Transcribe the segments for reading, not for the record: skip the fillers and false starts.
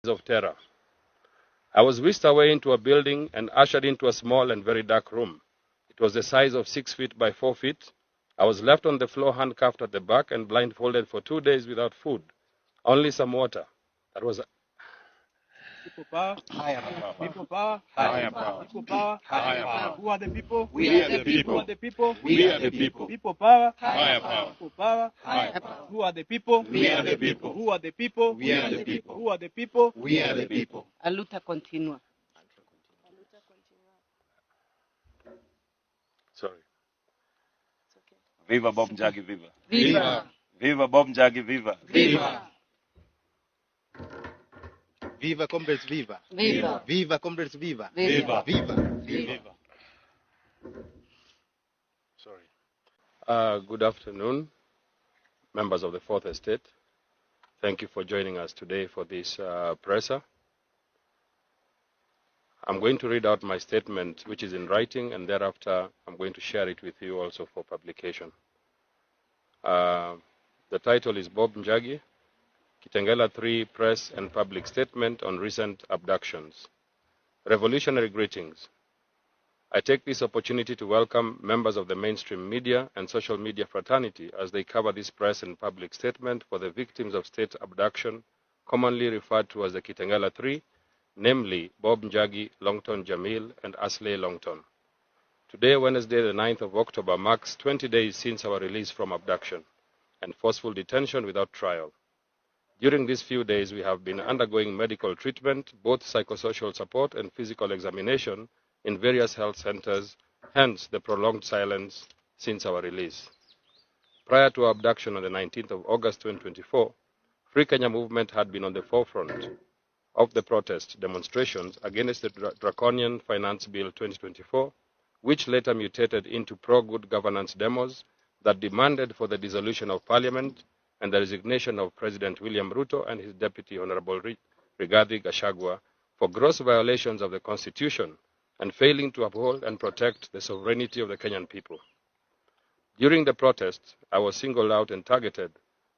of terror. I was whisked away into a building and ushered into a small and very dark room. It was the size of 6 feet by 4 feet. I was left on the floor, handcuffed at the back and blindfolded for 2 days without food, only some water. That was People power, Higher power. people power, Higher power. people power, Higher power. Who are the people? We are the people. Who are the people? We are the people. People power, Higher power. people power, Higher power. Who are the people? We are the people. Who are the people? We are the people. Who are the people? We are the people. A luta continua. sorry. Viva Bob Njagi, viva. Viva! Viva Bob Njagi, viva. Viva! Viva comrades, viva. Viva! Viva comrades, viva. Viva! Viva. Viva. Sorry. Good afternoon, members of the Fourth Estate. Thank you for joining us today for this presser. I'm going to read out my statement, which is in writing, and thereafter I'm going to share it with you also for publication. The title is Bob Njagi, Kitengela 3 Press and Public Statement on Recent Abductions. Revolutionary greetings. I take this opportunity to welcome members of the mainstream media and social media fraternity as they cover this press and public statement for the victims of state abduction, commonly referred to as the Kitengela 3, namely Bob Njagi, Longton Jamil, and Asley Longton. Today, Wednesday, the 9th of October, marks 20 days since our release from abduction and forceful detention without trial. During these few days, we have been undergoing medical treatment, both psychosocial support and physical examination in various health centers, hence the prolonged silence since our release. Prior to our abduction on the 19th of August 2024, Free Kenya movement had been on the forefront of the protest demonstrations against the draconian Finance Bill 2024, which later mutated into pro-good governance demos that demanded for the dissolution of Parliament and the resignation of President William Ruto and his Deputy Honorable Rigathi Gachagua for gross violations of the Constitution and failing to uphold and protect the sovereignty of the Kenyan people. During the protest, I was singled out and targeted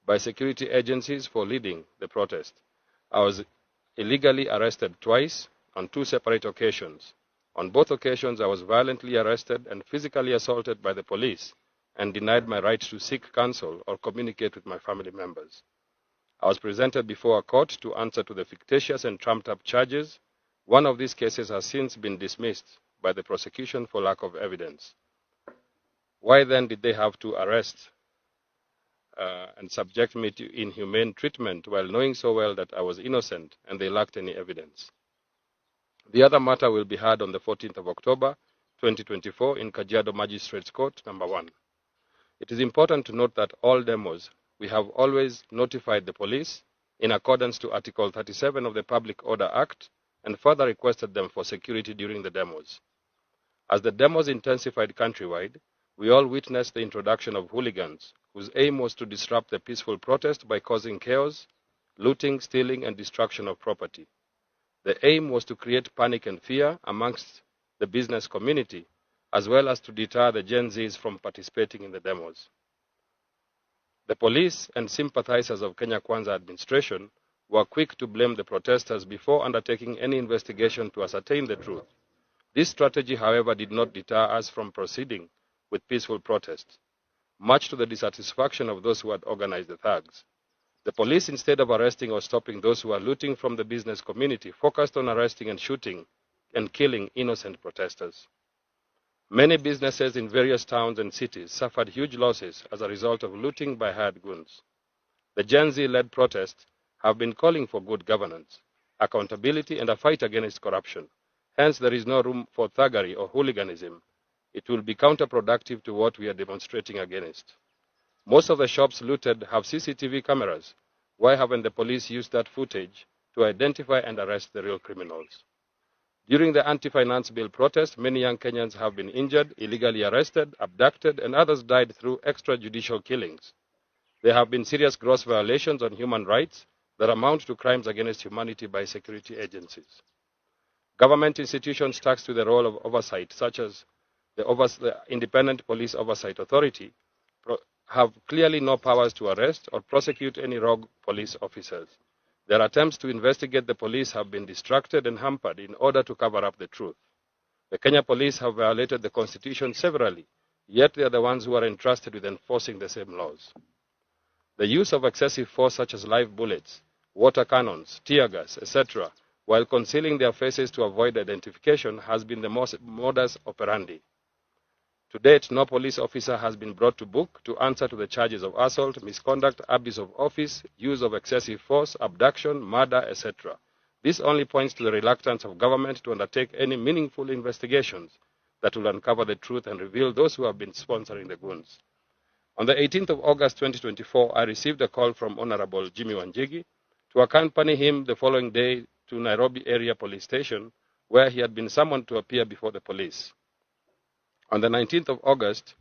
by security agencies for leading the protest. I was illegally arrested twice on 2 separate occasions. On both occasions, I was violently arrested and physically assaulted by the police and denied my right to seek counsel or communicate with my family members. I was presented before a court to answer to the fictitious and trumped-up charges. One of these cases has since been dismissed by the prosecution for lack of evidence. Why then did they have to arrest and subject me to inhumane treatment while knowing so well that I was innocent and they lacked any evidence? The other matter will be heard on the 14th of October, 2024 in Kajiado Magistrates Court, number 1. It is important to note that all demos, we have always notified the police in accordance to Article 37 of the Public Order Act and further requested them for security during the demos. As the demos intensified countrywide, we all witnessed the introduction of hooligans whose aim was to disrupt the peaceful protest by causing chaos, looting, stealing, and destruction of property. The aim was to create panic and fear amongst the business community, as well as to deter the Gen Zs from participating in the demos. The police and sympathizers of Kenya Kwanza administration were quick to blame the protesters before undertaking any investigation to ascertain the truth. This strategy, however, did not deter us from proceeding with peaceful protests, much to the dissatisfaction of those who had organized the thugs. The police, instead of arresting or stopping those who were looting from the business community, focused on arresting and shooting and killing innocent protesters. Many businesses in various towns and cities suffered huge losses as a result of looting by hired goons. The Gen Z-led protests have been calling for good governance, accountability, and a fight against corruption. Hence, there is no room for thuggery or hooliganism. It will be counterproductive to what we are demonstrating against. Most of the shops looted have CCTV cameras. Why haven't the police used that footage to identify and arrest the real criminals? During the anti-finance bill protest, many young Kenyans have been injured, illegally arrested, abducted, and others died through extrajudicial killings. There have been serious gross violations on human rights that amount to crimes against humanity by security agencies. Government institutions tasked with the role of oversight, such as the Independent Police Oversight Authority, have clearly no powers to arrest or prosecute any rogue police officers. Their attempts to investigate the police have been distracted and hampered in order to cover up the truth. The Kenya police have violated the Constitution severally, yet they are the ones who are entrusted with enforcing the same laws. The use of excessive force such as live bullets, water cannons, tear gas, etc., while concealing their faces to avoid identification has been the modus operandi. To date, no police officer has been brought to book to answer to the charges of assault, misconduct, abuse of office, use of excessive force, abduction, murder, etc. This only points to the reluctance of government to undertake any meaningful investigations that will uncover the truth and reveal those who have been sponsoring the goons. On the 18th of August 2024, I received a call from Honorable Jimmy Wanjigi to accompany him the following day to Nairobi area police station, where he had been summoned to appear before the police. On the 19th of August,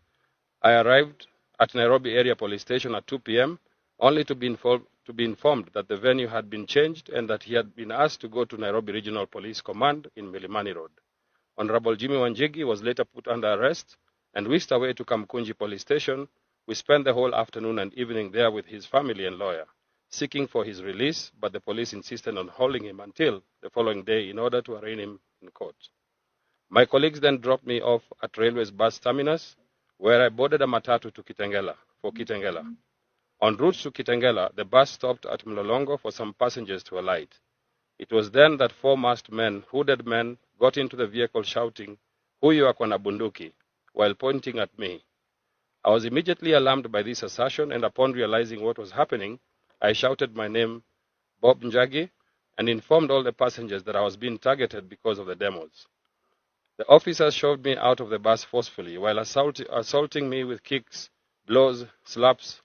I arrived at Nairobi area police station at 2 p.m., only to be informed that the venue had been changed and that he had been asked to go to Nairobi Regional Police Command in Milimani Road. Honorable Jimmy Wanjigi was later put under arrest and whisked away to Kamkunji Police Station. We spent the whole afternoon and evening there with his family and lawyer, seeking for his release, but the police insisted on holding him until the following day in order to arraign him in court. My colleagues then dropped me off at Railway's bus terminus, where I boarded a matatu to Kitengela. En route to Kitengela, the bus stopped at Mlolongo for some passengers to alight. It was then that four masked men, hooded men, got into the vehicle shouting, "Huyu ako na bunduki," while pointing at me. I was immediately alarmed by this assertion, and upon realizing what was happening, I shouted my name, Bob Njagi, and informed all the passengers that I was being targeted because of the demos. The officers shoved me out of the bus forcefully while assaulting me with kicks, blows, slaps,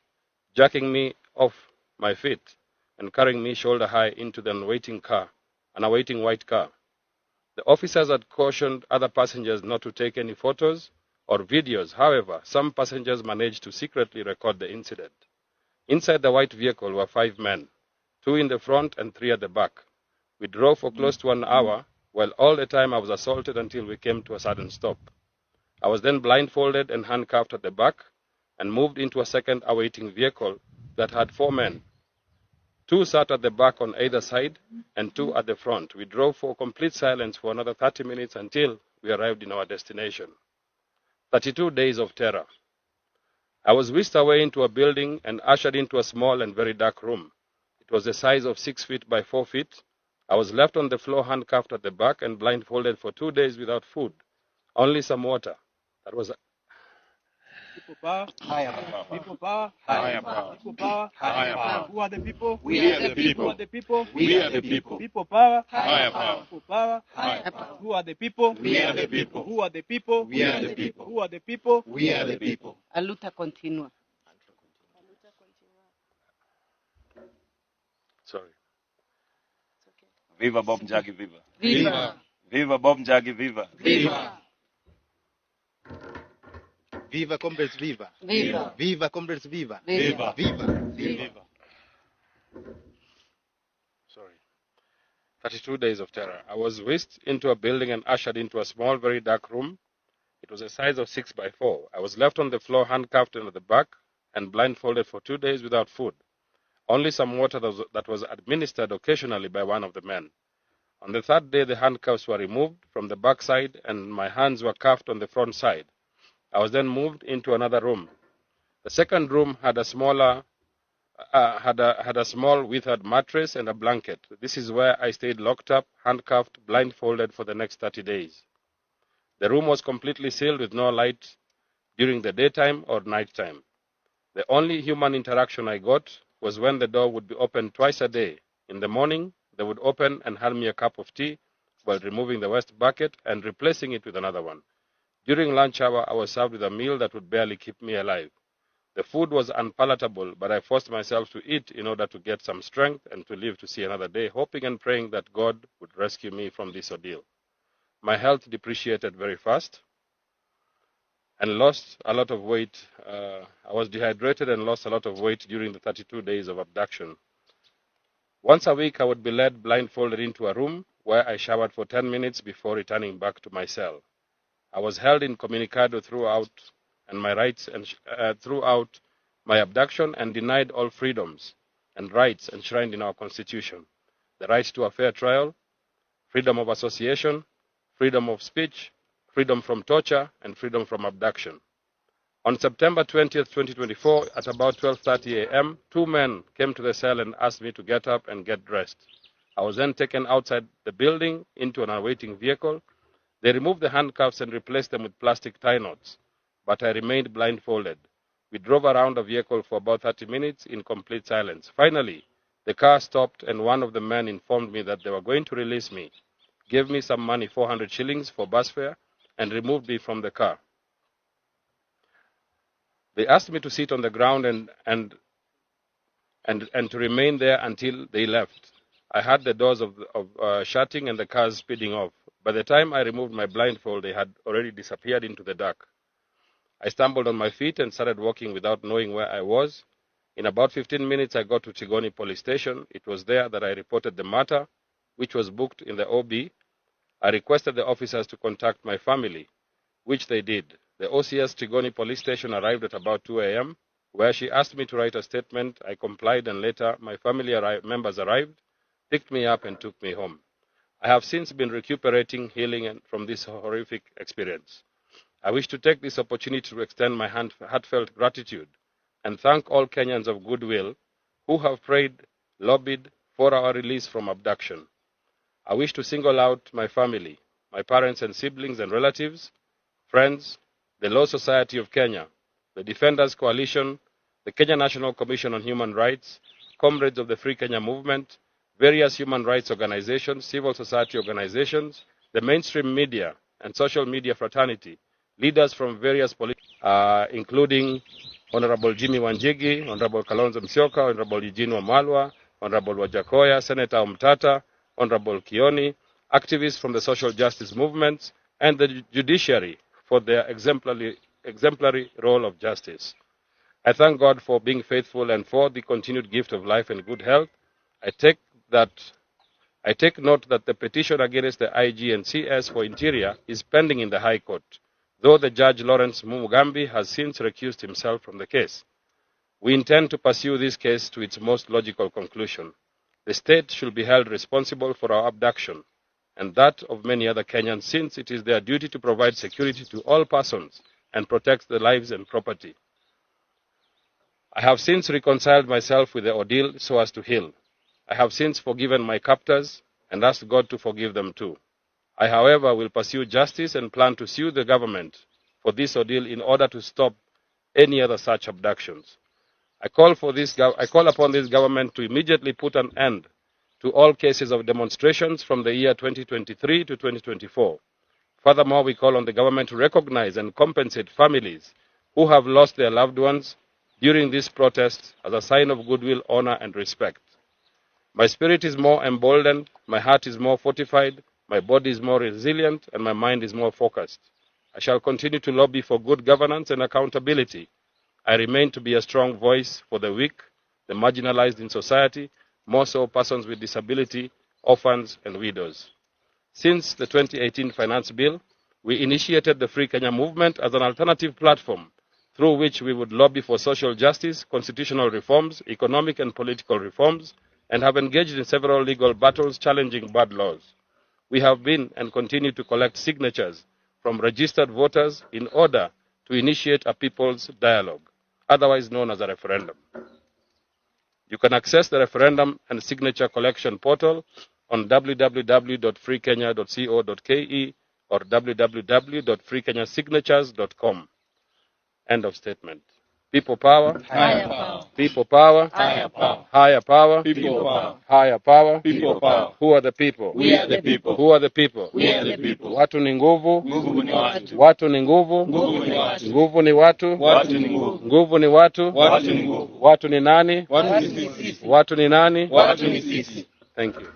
jacking me off my feet, and carrying me shoulder high into an awaiting white car. The officers had cautioned other passengers not to take any photos or videos. However, some passengers managed to secretly record the incident. Inside the white vehicle were 5 men, 2 in the front and 3 at the back. We drove for close to an hour, while all the time I was assaulted until we came to a sudden stop. I was then blindfolded and handcuffed at the back and moved into a second awaiting vehicle that had 4 men. 2 sat at the back on either side and 2 at the front. We drove for complete silence for another 30 minutes until we arrived in our destination. 32 days of terror. I was whisked away into a building and ushered into a small and very dark room. It was the size of 6 feet by 4 feet. I was left on the floor handcuffed at the back and blindfolded for 2 days without food, only some water. That was People power. Higher power. People power. Higher power. People power. Higher power. Who are the people? We are the Who people. are the people? We are the people. People power. Higher power. People power. Higher power. Who are the people? We are the people. Who are the people? We are the people. Who are the people? We are the people. A luta continua. sorry. Viva Bob Njagi, viva. Viva! Viva Bob Njagi, viva. Viva! Viva comrades, viva. Viva! Viva comrades, viva. Viva! Viva. Viva. Sorry. 32 days of terror. I was whisked into a building and ushered into a small, very dark room. It was a size of 6 by 4. I was left on the floor, handcuffed at the back, and blindfolded for 2 days without food. Only some water that was administered occasionally by one of the men. On the 3rd day, the handcuffs were removed from the back side, and my hands were cuffed on the front side. I was then moved into another room. The second room had a small withered mattress and a blanket. This is where I stayed locked up, handcuffed, blindfolded for the next 30 days. The room was completely sealed with no light during the daytime or nighttime. The only human interaction I got was when the door would be opened twice a day. In the morning, they would open and hand me a cup of tea while removing the waste bucket and replacing it with another one. During lunch hour, I was served with a meal that would barely keep me alive. The food was unpalatable, but I forced myself to eat in order to get some strength and to live to see another day, hoping and praying that God would rescue me from this ordeal. My health depreciated very fast and lost a lot of weight. I was dehydrated and lost a lot of weight during the 32 days of abduction. Once a week, I would be led blindfolded into a room where I showered for 10 minutes before returning back to my cell. I was held incommunicado throughout my abduction and denied all freedoms and rights enshrined in our Constitution. the right to a fair trial, freedom of association, freedom of speech, freedom from torture, and freedom from abduction. On September 20th, 2024, at about 12:30 a.m., 2 men came to the cell and asked me to get up and get dressed. I was then taken outside the building into an awaiting vehicle. They removed the handcuffs and replaced them with plastic tie knots, but I remained blindfolded. We drove around the vehicle for about 30 minutes in complete silence. Finally, the car stopped and one of the men informed me that they were going to release me, gave me some money, 400 shillings for bus fare, and removed me from the car. They asked me to sit on the ground and to remain there until they left. I heard the doors shutting and the cars speeding off. By the time I removed my blindfold, they had already disappeared into the dark. I stumbled on my feet and started walking without knowing where I was. In about 15 minutes, I got to Tigoni police station. It was there that I reported the matter, which was booked in the OB. I requested the officers to contact my family, which they did. The OCS Tigoni police station arrived at about 2 a.m., where she asked me to write a statement. I complied, and later my family members arrived, picked me up, and took me home. I have since been recuperating, healing from this horrific experience. I wish to take this opportunity to extend my heartfelt gratitude and thank all Kenyans of goodwill who have prayed, lobbied for our release from abduction. I wish to single out my family, my parents and siblings and relatives, friends, the Law Society of Kenya, the Defenders Coalition, the Kenya National Commission on Human Rights, comrades of the Free Kenya Movement, various human rights organizations, civil society organizations, the mainstream media and social media fraternity, leaders from various including Honorable Jimmy Wanjigi, Honorable Kalonzo Musyoka, Honorable Eugene Wamalwa, Honorable Wajakoya, Senator Umtata, Honorable Kioni, activists from the social justice movements, and the judiciary for their exemplary role of justice. I thank God for being faithful and for the continued gift of life and good health. I take note that the petition against the IG and CS for Interior is pending in the High Court, though the Judge Lawrence Mugambi has since recused himself from the case. We intend to pursue this case to its most logical conclusion. The state should be held responsible for our abduction and that of many other Kenyans, since it is their duty to provide security to all persons and protect their lives and property. I have since reconciled myself with the ordeal so as to heal. I have since forgiven my captors and asked God to forgive them too. I, however, will pursue justice and plan to sue the government for this ordeal in order to stop any other such abductions. I call upon this government to immediately put an end to all cases of demonstrations from the year 2023 to 2024. Furthermore, we call on the government to recognize and compensate families who have lost their loved ones during these protests as a sign of goodwill, honor, and respect. My spirit is more emboldened, my heart is more fortified, my body is more resilient, and my mind is more focused. I shall continue to lobby for good governance and accountability. I remain to be a strong voice for the weak, the marginalized in society, more so persons with disability, orphans, and widows. Since the 2018 Finance Bill, we initiated the Free Kenya Movement as an alternative platform through which we would lobby for social justice, constitutional reforms, economic and political reforms, and have engaged in several legal battles challenging bad laws. We have been and continue to collect signatures from registered voters in order to initiate a people's dialogue, otherwise known as a referendum. You can access the referendum and signature collection portal on www.freekenya.co.ke or www.freekenyasignatures.com. End of statement. People power. Higher power. People power. Higher power. Higher power. People power. Higher power. People power. Who are the people? We are the people. Who are the people? We are the people. Watu ni nguvu. Nguvu ni watu. Watu ni nguvu. Nguvu ni watu. Nguvu ni watu. Watu ni nguvu. Nguvu ni watu. Watu ni nguvu. Watu ni nani? Watu ni sisi. Watu ni nani? Watu ni sisi. Thank you.